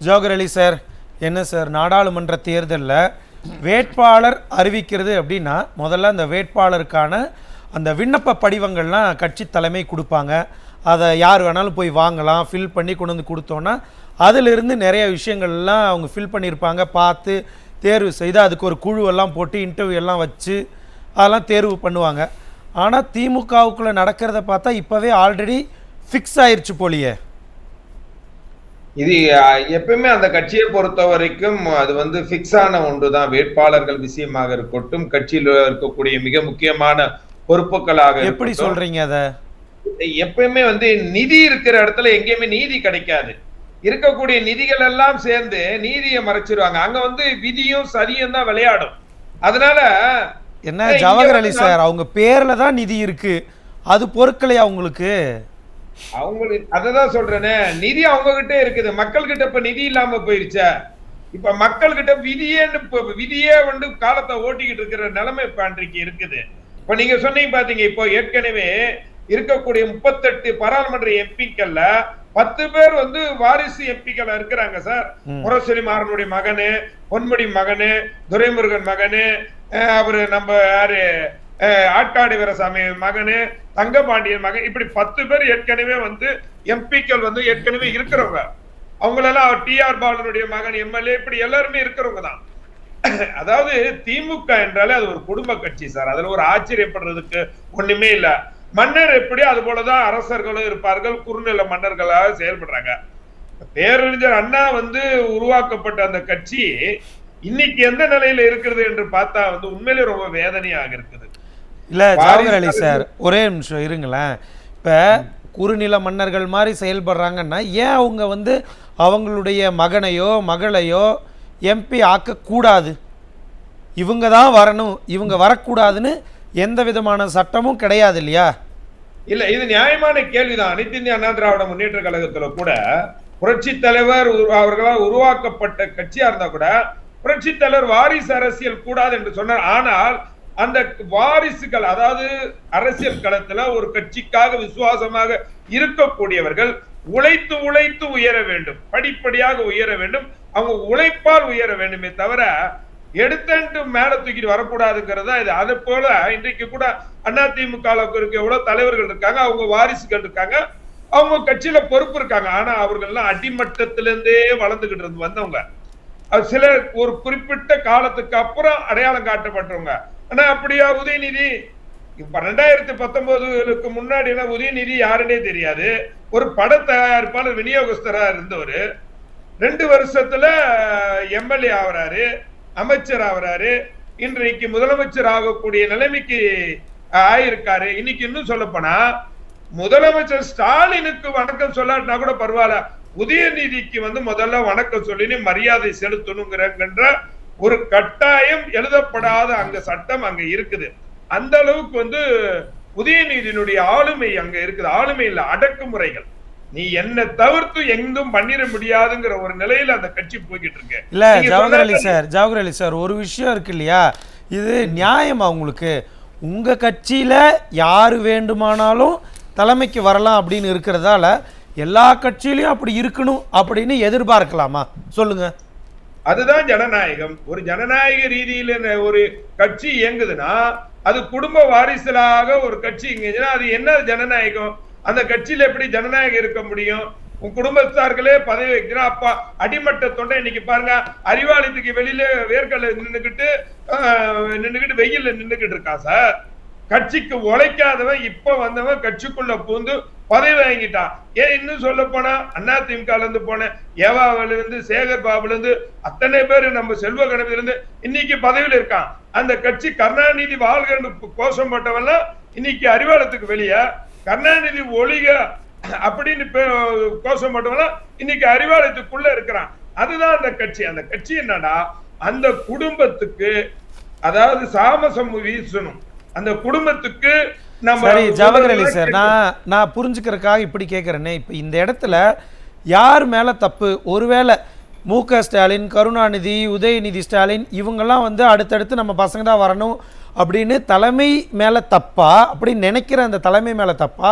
ஜோகர் அலி sir, என்ன sir நாடாளுமன்ற தேர்தலில் வேட்பாளர் அறிவிக்கிறது அப்படின்னா முதல்ல அந்த வேட்பாளருக்கான அந்த விண்ணப்ப படிவங்கள்லாம் கட்சி தலைமை கொடுப்பாங்க. அதை யார் வேணாலும் போய் வாங்கலாம், ஃபில் பண்ணி கொண்டு வந்து கொடுத்தோன்னா அதிலிருந்து நிறைய விஷயங்கள்லாம் அவங்க ஃபில் பண்ணியிருப்பாங்க, பார்த்து தேர்வு செய்து அதுக்கு ஒரு குழுவெல்லாம் போட்டு இன்டர்வியூ எல்லாம் வச்சு அதெல்லாம் தேர்வு பண்ணுவாங்க. ஆனால் திமுகவுக்குள்ளே நடக்கிறத பார்த்தா இப்போவே ஆல்ரெடி ஃபிக்ஸ் ஆயிடுச்சு போலியே. இது எப்பவுமே அந்த கட்சியை பொறுத்த வரைக்கும் அது ஃபிக்ஸ் ஆன ஒன்றுதான். வேட்பாளர்கள் விஷயமாக இருக்கட்டும், கட்சியில் இருக்கக்கூடிய மிக முக்கியமான பொறுப்புகளாக எப்படி சொல்றீங்க அத? எப்பயுமே நிதி இருக்கிற இடத்துல எங்கேயுமே நீதி கிடைக்காது. இருக்கக்கூடிய நிதிகள் எல்லாம் சேர்ந்து நீதியை மறைச்சிருவாங்க. அங்க விதியும் சரியும் தான் விளையாடும். அதனால என்ன ஜவஹர் அலி சார், அவங்க பேர்ல தான் நிதி இருக்கு, அது பொருட்களையா உங்களுக்கு? அவங்களுக்கு அததான் சொல்றேனே, நிதி அவங்க கிட்டே இருக்குது, மக்கள் கிட்ட இப்ப நிதி இல்லாம போயிருச்சா? இப்ப மக்கள் கிட்ட விதியே காலத்தை ஓட்டிக்கிட்டு இருக்கிற நிலைமை இப்ப அன்றைக்கு இருக்குது. இப்ப நீங்க சொன்னீங்க பாத்தீங்க, இப்போ ஏற்கனவே இருக்கக்கூடிய 38 பாராளுமன்ற எம்பிக்கள்ல 10 பேர் வாரிசு எம்பிக்கள் இருக்கிறாங்க சார். முரசொலி மாறனுடைய மகனு, பொன்முடி மகனு, துரைமுருகன் மகனு, அவரு நம்ம யாரு ஆட்காடு வீரசாமி மகனு, தங்கபாண்டியன் மகன், இப்படி 10 பேர் ஏற்கனவே எம்பிக்கள் ஏற்கனவே இருக்கிறவங்க. அவங்களெல்லாம் TR பாலனுடைய மகன் எம்எல்ஏ, இப்படி எல்லாருமே இருக்கிறவங்க தான். அதாவது திமுக என்றாலே அது ஒரு குடும்ப கட்சி சார். அதுல ஒரு ஆச்சரியப்படுறதுக்கு ஒண்ணுமே இல்ல. மன்னர் எப்படி, அது போலதான் அரசர்களும் இருப்பார்கள், குறுநில மன்னர்களாக செயல்படுறாங்க. பேரறிஞர் அண்ணா உருவாக்கப்பட்ட அந்த கட்சி இன்னைக்கு எந்த நிலையில இருக்கிறது என்று பார்த்தா உண்மையிலே ரொம்ப வேதனையாக இருக்குது. இல்ல ஜவஹர் அலி சார், ஒரே நிமிஷம் இருங்களேன். இப்ப குறுநில மன்னர்கள் மாதிரி செயல்படுறாங்கன்னா ஏன் அவங்க அவங்களுடைய மகனையோ மகளையோ எம்பி ஆக்கக்கூடாது? இவங்க தான் வரணும், இவங்க வரக்கூடாதுன்னு எந்த விதமான சட்டமும் கிடையாது இல்லையா? இல்ல, இது நியாயமான கேள்விதான். அனைத்து இந்திய அண்ணா திராவிட முன்னேற்ற கழகத்துல கூட புரட்சி தலைவர் அவர்களால் உருவாக்கப்பட்ட கட்சியா இருந்தா கூட புரட்சி தலைவர் வாரிசு அரசியல் கூடாது என்று சொன்னார். ஆனால் அந்த வாரிசுகள், அதாவது அரசியல் களத்துல ஒரு கட்சிக்காக விசுவாசமாக இருக்கக்கூடியவர்கள் உழைத்து உழைத்து உயர வேண்டும், படிப்படியாக உயர வேண்டும், அவங்க உழைப்பால் உயர வேண்டுமே தவிர எடுத்து மேல தூக்கிட்டு வரக்கூடாதுங்கிறதா இது. அது போல இன்றைக்கு கூட அதிமுக எவ்வளவு தலைவர்கள் இருக்காங்க, அவங்க வாரிசுகள் இருக்காங்க, அவங்க கட்சியில பொறுப்பு இருக்காங்க. ஆனா அவர்கள்லாம் அடிமட்டத்திலிருந்தே வளர்ந்துகிட்டு வந்தவங்க. சிலர் ஒரு குறிப்பிட்ட காலத்துக்கு அப்புறம் அடையாளம் காட்டப்பட்டவங்க. ஆனா அப்படியா உதயநிதி? இப்ப 2019க்கு முன்னாடி உதயநிதி யாருன்னே தெரியாது. ஒரு பட தயாரிப்பாளர், விநியோகஸ்தரா இருந்தவர் 2 வருஷத்துல எம்எல்ஏ ஆகிறாரு, அமைச்சர் ஆகிறாரு, இன்றைக்கு முதலமைச்சர் ஆகக்கூடிய நிலைமைக்கு ஆயிருக்காரு. இன்னைக்கு இன்னும் சொல்ல போனா முதலமைச்சர் ஸ்டாலினுக்கு வணக்கம் சொல்லாட்டினா கூட பரவாயில்ல, உதயநிதிக்கு முதல்ல வணக்கம் சொல்லி மரியாதை செலுத்தணுங்கிற ஒரு கட்டாயம் எழுதப்படாத அங்க சட்டம் அங்க இருக்குது. அந்த அளவுக்கு உதயநிதியினுடைய ஆளுமை அங்க இருக்குது. ஆளுமை இல்ல, அடக்குமுறைகள். நீ என்ன தவிர்த்து எங்கும் பண்ணிட முடியாதுங்கிற ஒரு நிலையில அந்த கட்சி போய்கிட்டு இருக்கு. இல்ல ஜவஹர் அலி சார், ஒரு விஷயம் இருக்கு இல்லையா, இது நியாயமா உங்களுக்கு? உங்க கட்சியில யாரு வேண்டுமானாலும் தலைமைக்கு வரலாம் அப்படின்னு இருக்கிறதால எல்லா கட்சியிலையும் அப்படி இருக்கணும் அப்படின்னு எதிர்பார்க்கலாமா? சொல்லுங்க. அதுதான் ஜனநாயகம். ஒரு ஜனநாயக ரீதியில ஒரு கட்சி இயங்குதுன்னா அது குடும்ப வாரிசுலாக ஒரு கட்சி இயங்குதுன்னா அது என்ன ஜனநாயகம்? அந்த கட்சியில எப்படி ஜனநாயகம் இருக்க முடியும்? உன் குடும்பத்தார்களே பதவி வைக்கிறா. அப்பா அடிமட்ட தொண்டை இன்னைக்கு பாருங்க, அறிவாலயத்துக்கு வெளியில வேர்க்கல்ல நின்னுகிட்டு வெயில்ல நின்னுகிட்டு இருக்கா சார். கட்சிக்கு உழைக்காதவன் இப்ப வந்தவன் கட்சிக்குள்ள பூந்து பதவி வாங்கிட்டான். ஏன் இன்னும் சொல்ல போனா அதிமுக இருந்து போன ஏவாவில இருந்து சேகர் பாபுல இருந்து அத்தனை பேர் நம்ம செல்வ கணவில இருந்து இன்னைக்கு பதவியில இருக்கான். அந்த கட்சி கருணாநிதி வாழ்க கோஷம் போட்டவெல்லாம் இன்னைக்கு அறிவாலயத்துக்கு வெளியே கருணாநிதி ஒளிக அப்படின்னு கோஷம் போட்டவெல்லாம் இன்னைக்கு அறிவாலயத்துக்குள்ள இருக்கிறான். அதுதான் அந்த கட்சி. அந்த கட்சி என்னன்னா அந்த குடும்பத்துக்கு, அதாவது சாமசம் வீசணும் அந்த குடும்பத்துக்கு. சரி ஜவஹர் அலி சார், நான் புரிஞ்சுக்கிறதுக்காக இப்படி கேட்குறேனே, இப்போ இந்த இடத்துல யார் மேலே தப்பு? ஒருவேளை மு.க. ஸ்டாலின், கருணாநிதி, உதயநிதி ஸ்டாலின் இவங்கெல்லாம் அடுத்தடுத்து நம்ம பசங்க தான் வரணும் அப்படின்னு தலைமை மேலே தப்பா, அப்படின்னு நினைக்கிற அந்த தலைமை மேலே தப்பா,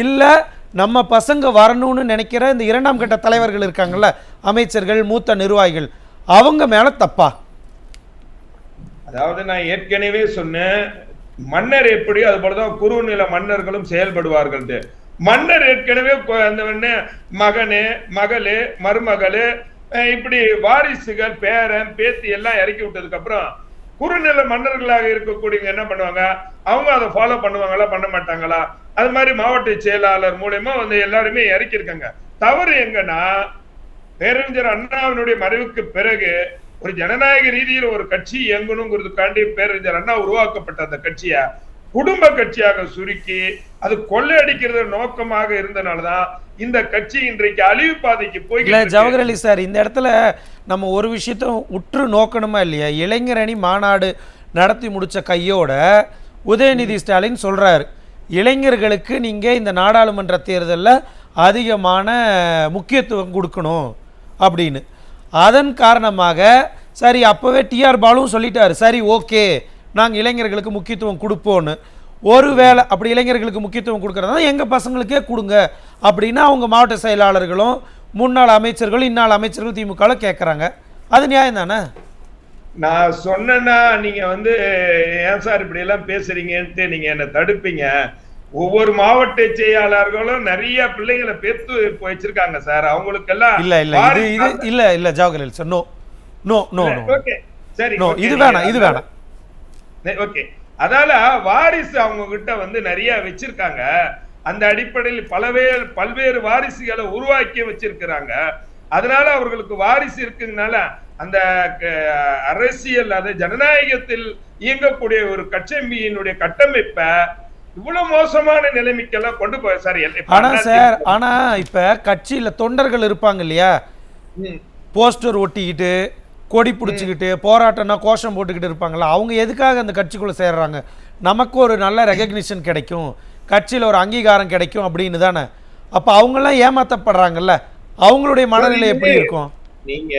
இல்லை நம்ம பசங்க வரணும்னு நினைக்கிற இந்த 2ஆம் கட்ட தலைவர்கள் இருக்காங்கல்ல, அமைச்சர்கள், மூத்த நிர்வாகிகள், அவங்க மேல தப்பா? அதாவது நான் ஏற்கனவே சொன்னேன், மன்னர் எப்படியோ அது போலதான் குறுநில மன்னர்களும் செயல்படுவார்கள். மன்னர் ஏற்கனவே அந்த மகனே, மகளே, மருமகளே, இப்படி வாரிசுகள், பேரன், பேத்தி எல்லாம் இறக்கி விட்டதுக்கு அப்புறம் குறுநில மன்னர்களாக இருக்கக்கூடியவங்க என்ன பண்ணுவாங்க? அவங்க அதை ஃபாலோ பண்ணுவாங்களா, பண்ண மாட்டாங்களா? அது மாதிரி மாவட்ட செயலாளர் மூலமா வந்து எல்லாருமே இறக்கியிருக்காங்க. தவறு எங்கன்னா, பேரறிஞர் அண்ணாவினுடைய மறைவுக்கு பிறகு ஒரு ஜனநாயக ரீதியில் ஒரு கட்சி இயங்கணுங்கிறதுக்காண்டி பேரறிஞர் அண்ணா உருவாக்கப்பட்ட அந்த கட்சியை குடும்ப கட்சியாக சுருக்கி அது கொள்ளையடிக்கிறது நோக்கமாக இருந்தனாலதான் இந்த கட்சி இன்றைக்கு அழிவு பாதைக்கு போய். ஜவஹர் அலி சார், இந்த இடத்துல நம்ம ஒரு விஷயத்த உற்று நோக்கணுமா இல்லையா? இளைஞர் அணி மாநாடு நடத்தி முடிச்ச கையோட உதயநிதி ஸ்டாலின் சொல்றாரு, இளைஞர்களுக்கு நீங்க இந்த நாடாளுமன்ற தேர்தலில் அதிகமான முக்கியத்துவம் கொடுக்கணும் அப்படின்னு. அதன் காரணமாக சரி, அப்போவே டிஆர் பாலுவும் சொல்லிட்டாரு, சரி ஓகே நாங்கள் இளைஞர்களுக்கு முக்கியத்துவம் கொடுப்போன்னு. ஒருவேளை அப்படி இளைஞர்களுக்கு முக்கியத்துவம் கொடுக்குறதா எங்கள் பசங்களுக்கே கொடுங்க அப்படின்னு அவங்க மாவட்ட செயலாளர்களும் முன்னாள் அமைச்சர்களும் இந்நாள் அமைச்சர்களும் திமுகவில் கேட்குறாங்க. அது நியாயம் தானே? நான் சொன்னேன்னா நீங்க வந்து ஏன் சார் இப்படி எல்லாம் பேசுறீங்கன்ட்டு நீங்க என்ன தடுப்பீங்க. ஒவ்வொரு மாவட்ட செயலாளர்களும் நிறைய பிள்ளைங்களை பெத்து வச்சிருக்காங்க சார். அவங்களுக்கு எல்லாம் இல்ல Jawahar Ali sir, no no no no, okay சரி, நோ, இது வேணாம், இது வேணாம், ஓகே. அதால வாரிசு அவங்க கிட்ட வந்து நிறைய வச்சிருக்காங்க. அந்த அடிப்படையில் பல்வேறு வாரிசுகளை உருவாக்கி வச்சிருக்கிறாங்க. அதனால அவர்களுக்கு வாரிசு இருக்குனால அந்த அரசியல், அது ஜனநாயகத்தில் இயங்கக்கூடிய ஒரு கட்சியினுடைய கட்டமைப்பை இவ்வளவு மோசமான நிலைமைக்கெல்லாம் கொண்டு போய் சார். ஆனா சார், ஆனா இப்ப கட்சியில தொண்டர்கள் இருப்பாங்க இல்லையா, போஸ்டர் ஒட்டிக்கிட்டு கொடி பிடிச்சிக்கிட்டு போராட்டம்னா கோஷம் போட்டுக்கிட்டு இருப்பாங்களா, அவங்க எதுக்காக அந்த கட்சிக்குள்ள சேர்றாங்க? நமக்கு ஒரு நல்ல ரெகக்னிஷன் கிடைக்கும், கட்சியில் ஒரு அங்கீகாரம் கிடைக்கும் அப்படின்னு தானே. அப்போ அவங்கெல்லாம் ஏமாத்தப்படுறாங்கல்ல, அவங்களுடைய மனநிலை எப்படி இருக்கும்? நீங்க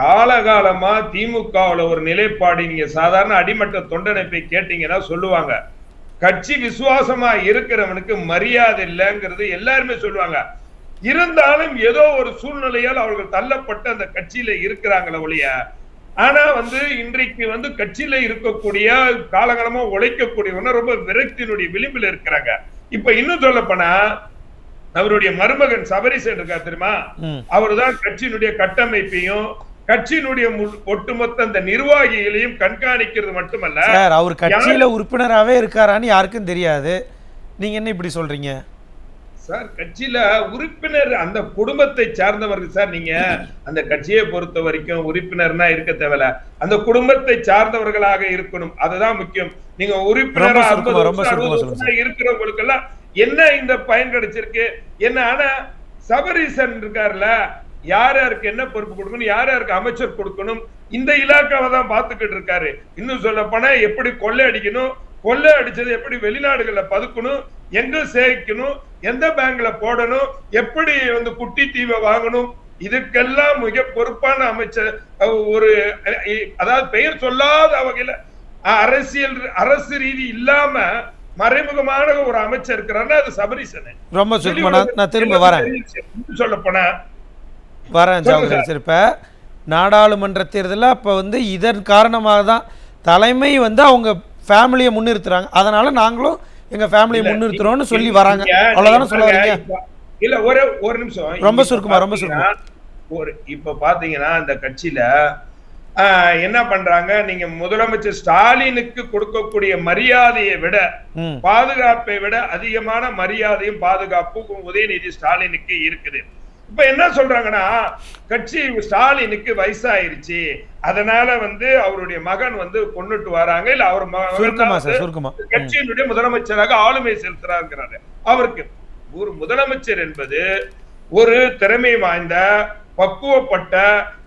காலகாலமா திமுகவில் ஒரு நிலைப்பாடு நீங்க சாதாரண அடிமட்ட தொண்டனை போய் கேட்டீங்கன்னா சொல்லுவாங்க, கட்சி விசுவாசமா இருக்கிறவனுக்கு மரியாதை இல்லைங்கிறது எல்லாருமே சொல்லுவாங்க. இருந்தாலும் ஏதோ ஒரு சூழ்நிலையால் அவர்கள் தள்ளப்பட்டு அந்த கட்சியில இருக்கிறாங்களே ஒழிய, ஆனா வந்து இன்றைக்கு வந்து கட்சியில இருக்கக்கூடிய காலகாலமா உழைக்கக்கூடியவங்க ரொம்ப விரக்தியினுடைய விளிம்பில் இருக்கிறாங்க. இப்ப இன்னும் சொல்ல போனா அவருடைய மருமகன் சபரிசன் இருக்கா தெரியுமா, அவர்தான் கட்சியினுடைய கட்டமைப்பையும் கட்சியினுடைய ஒட்டுமொத்த அந்த நிர்வாகிகளையும் கண்காணிக்கிறது மட்டுமல்ல, அவர் கட்சியில உறுப்பினராகவே இருக்காரான்னு யாருக்கும் தெரியாது. நீங்க என்ன இப்படி சொல்றீங்க சார்? கட்சியில உறுப்பினர் அந்த குடும்பத்தை சார்ந்தவர்கள் சார். நீங்க அந்த கட்சியை பொறுத்த வரைக்கும் உறுப்பினர்னா இருக்க தேவையில்ல, அந்த குடும்பத்தை சார்ந்தவர்களாக இருக்கணும், அதுதான் முக்கியம். நீங்க உறுப்பினரா இருக்கிறவங்களுக்கு எல்லாம் என்ன இந்த பயன் கிடைச்சிருக்கு என்ன? ஆனா சபரீசன் இருக்காருல்ல, யார் யாருக்கு என்ன பொறுப்பு கொடுக்கணும், யார் யாருக்கு அமைச்சர் கொடுக்கணும், இந்த இலாக்காவை தான் பார்த்துக்கிட்டு இருக்காரு. இன்னும் சொல்ல போனா எப்படி கொள்ளை அடிக்கணும், கொள்ளை அடிச்சது எப்படி வெளிநாடுகள்ல பதுக்கணும், எங்க சேமிக்கணும், எந்த பேங்க்ல போடணும், எப்படி வந்து குட்டி தீவை வாங்கணும், இதுக்கெல்லாம் மிக பொறுப்பான அமைச்சர். ஒரு அதாவது பெயர் சொல்லாத வகையில அரசு ரீதி இல்லாம மறைமுகமான ஒரு அமைச்சர் இருக்கிறாருன்னா அது சபரீசன். ரொம்ப சுருக்கமா நான் திரும்ப வரேன், சொல்ல போனா வரேன் ஜவஹர். இப்ப நாடாளுமன்ற தேர்தலில் அப்ப வந்து இதன் காரணமாக தான் தலைமை வந்து அவங்க ஃபேமிலியை முன்னிறுத்துறாங்க, அதனால நாங்களும் எங்க ஃபேமிலியை முன்னிறுத்துறோம்னு சொல்லி வராங்க, அவ்வளவுதானே சொல்ல வரீங்க? இல்ல ஒரு நிமிஷம், ரொம்ப சுருக்கமா. இப்ப பாத்தீங்கன்னா அந்த கட்சியில என்ன பண்றாங்க, நீங்க முதலமைச்சர் ஸ்டாலினுக்கு கொடுக்கக்கூடிய மரியாதையை விட பாதுகாப்பை விட அதிகமான மரியாதையும் பாதுகாப்பும் உதயநிதி ஸ்டாலினுக்கு இருக்குது. இப்ப என்ன சொல்றாங்கன்னா, கட்சி ஸ்டாலினுக்கு வயசாயிருச்சு, அதனால வந்து அவருடைய மகன் வந்து கொண்டுட்டு வராங்க, இல்ல அவர் கட்சியினுடைய முதலமைச்சராக ஆளுமை செலுத்துறாங்கிறாரு. அவருக்கு ஒரு முதலமைச்சர் என்பது ஒரு திறமை வாய்ந்த பக்குவப்பட்ட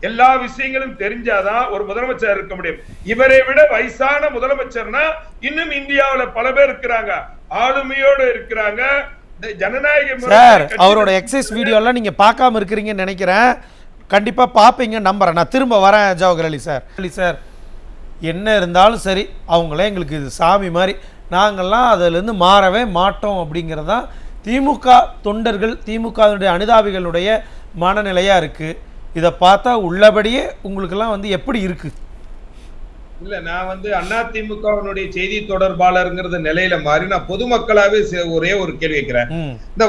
எல்லா விஷயங்களும் தெரிஞ்சாதான் ஒரு முதலமைச்சர் இருக்க முடியும். இவரை விட வயசான முதலமைச்சர்னா இன்னும் இந்தியாவுல பல பேர் இருக்கிறாங்க, ஆளுமையோடு இருக்கிறாங்க. சார், அவரோட எக்ஸசைஸ் வீடியோ எல்லாம் நீங்க பார்க்காம இருக்கிறீங்கன்னு நினைக்கிறேன், கண்டிப்பா பாப்பீங்க நம்புறேன். நான் திரும்ப வரேன் ஜவஹர் அலி சார். சார், என்ன இருந்தாலும் சரி, அவங்களே எங்களுக்கு இது சாமி மாதிரி, நாங்கள்லாம் அதுலேருந்து மாறவே மாட்டோம் அப்படிங்கிறதான் திமுக தொண்டர்கள் திமுகவினுடைய அனுதாபிகளுடைய மனநிலையா இருக்கு. இதை பார்த்தா உள்ளபடியே உங்களுக்கெல்லாம் வந்து எப்படி இருக்கு? இல்ல, நான் வந்து அதிமுகவினுடைய செய்தி தொடர்பாளருங்கிறது நிலையில மாறி நான் பொதுமக்களாவே ஒரே ஒரு கேள்வி வைக்கிறேன். இந்த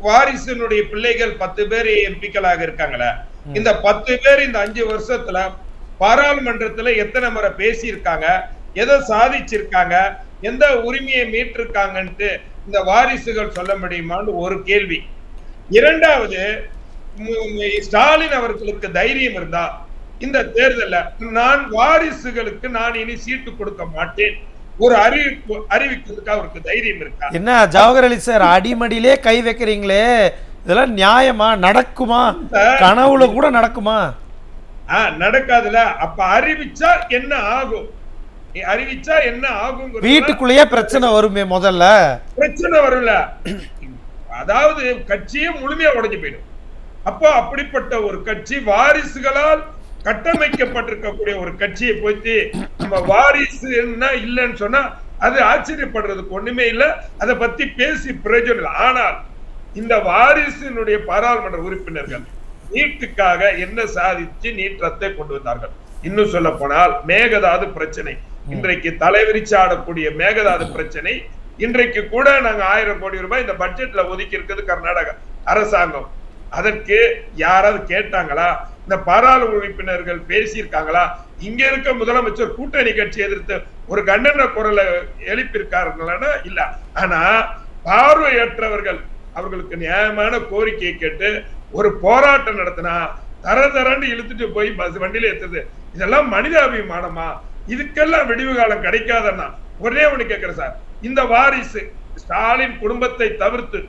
வாரிசுனுடைய பிள்ளைகள் 10 பேர் எம்பிக்களாக இருக்காங்களே, இந்த 10 பேர் இந்த 5 வருஷத்துல பாராளுமன்றத்துல எத்தனை முறை பேசியிருக்காங்க, எதை சாதிச்சிருக்காங்க, எந்த உரிமையை மீட்டிருக்காங்கன்ட்டு இந்த வாரிசுகள் சொல்ல முடியுமான்னு ஒரு கேள்வி. இரண்டாவது, ஸ்டாலின் அவர்களுக்கு தைரியம் இருந்தா இந்த தேர்தல்ல நான் வாரிசுகளுக்கு நான் இனி சீட்டு கொடுக்க மாட்டேன் ஒரு அறிவிக்கிறதுக்கு அவருக்கு தைரியம் இருக்கா? என்ன ஜவஹர் அலி சார், அடிமடியிலே கை வைக்கிறீங்களே, இதெல்லாம் நியாயமா? நடக்குமா? கனவுல கூட நடக்குமா? நடக்காதுல. அப்ப அறிவிச்சா என்ன ஆகும்? அறிவிச்சா என்ன ஆகும்? வீட்டுக்குள்ளேயே பிரச்சனை வருமே. முதல்ல பிரச்சனை வரும்ல, அதாவது கட்சியே முழுமையா உடைஞ்சு போயிடும். அப்போ அப்படிப்பட்ட ஒரு கட்சி, வாரிசுகளால் கட்டமைக்கப்பட்டிருக்கக்கூடிய ஒரு கட்சியை போயிட்டு நம்ம வாரிசு என்ன இல்லைன்னு சொன்னா அது ஆச்சரியப்படுறதுக்கு ஒண்ணுமே இல்லை. அதை பத்தி பேசி பிரயோஜனம் இல்லை. ஆனால் இந்த வாரிசினுடைய பாராளுமன்ற உறுப்பினர்கள் நீட்டுக்காக என்ன சாதிச்சு நீட் ரத்தை கொண்டு வந்தார்கள். இன்னும் சொல்ல போனால் மேகதாது பிரச்சனை, இன்றைக்கு தலைவிரிச்சு ஆடக்கூடிய மேகதாது பிரச்சனை, இன்றைக்கு கூட நாங்க 1000 கோடி ரூபாய் இந்த பட்ஜெட்ல ஒதுக்கி இருக்கிறது கர்நாடக அரசாங்கம். அதற்கு யாராவது கேட்டாங்களா? இந்த பாராளுமன்ற உறுப்பினர்கள் பேசியிருக்காங்களா? இங்க இருக்க முதலமைச்சர் கூட்டணி கட்சி எதிர்த்து ஒரு கண்டன குரலை எழுப்பியிருக்காருங்களா? இல்ல. ஆனா பார்வையற்றவர்கள் அவர்களுக்கு நியாயமான கோரிக்கையை கேட்டு ஒரு போராட்டம் நடத்தினா தரண்டு இழுத்துட்டு போய் பஸ் வண்டியில ஏத்துது. இதெல்லாம் மனிதாபிமானமா? இதுக்கெல்லாம் விடிவு காலம் கிடைக்காதன்னா ஒரே ஒண்ணு கேட்கிறேன் சார், இந்த வாரிசு ஸ்டாலின் குடும்பத்தை தவிர்த்து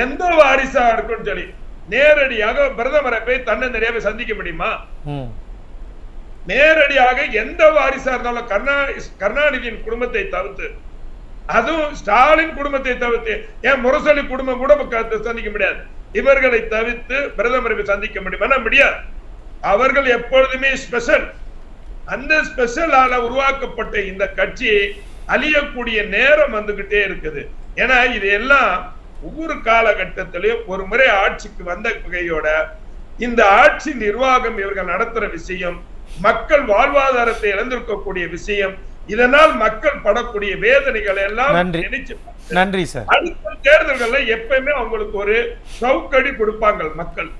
எந்த வாரிசா இருக்குன்னு சொல்லி நேரடியாக பிரதமரை போய் தன்னந்தனியாவே சந்திக்க முடியுமா? நேரடியாக எந்த வாரிசா இருந்தாலும் கருணாநிதியின் குடும்பத்தை தவிர்த்து, அதுவும் ஸ்டாலின் குடும்பத்தை தவிர்த்து, ஏன் முரசொலி குடும்பம் கூட சந்திக்க முடியாது. இவர்களை தவிர்த்து பிரதமரை சந்திக்க முடியுமா? முடியாது. அவர்கள் எப்பொழுதுமே ஸ்பெஷல். அந்த ஸ்பெஷலால உருவாக்கப்பட்ட இந்த கட்சி அழியக்கூடிய நேரம் வந்துகிட்டே இருக்குது. ஏன்னா இது எல்லாம் ஒவ்வொரு காலகட்டத்திலையும் ஒரு முறை ஆட்சிக்கு வந்த வகையோட இந்த ஆட்சி நிர்வாகம் இவர்கள் நடத்துற விஷயம், மக்கள் வாழ்வாதாரத்தை இழந்திருக்கக்கூடிய விஷயம், இதனால் மக்கள் படக்கூடிய வேதனைகள் எல்லாம் நினைச்சு நன்றி சார். அடுத்த தேர்தல்கள்ல எப்பயுமே அவங்களுக்கு ஒரு சவுக்கடி கொடுப்பாங்க மக்கள்.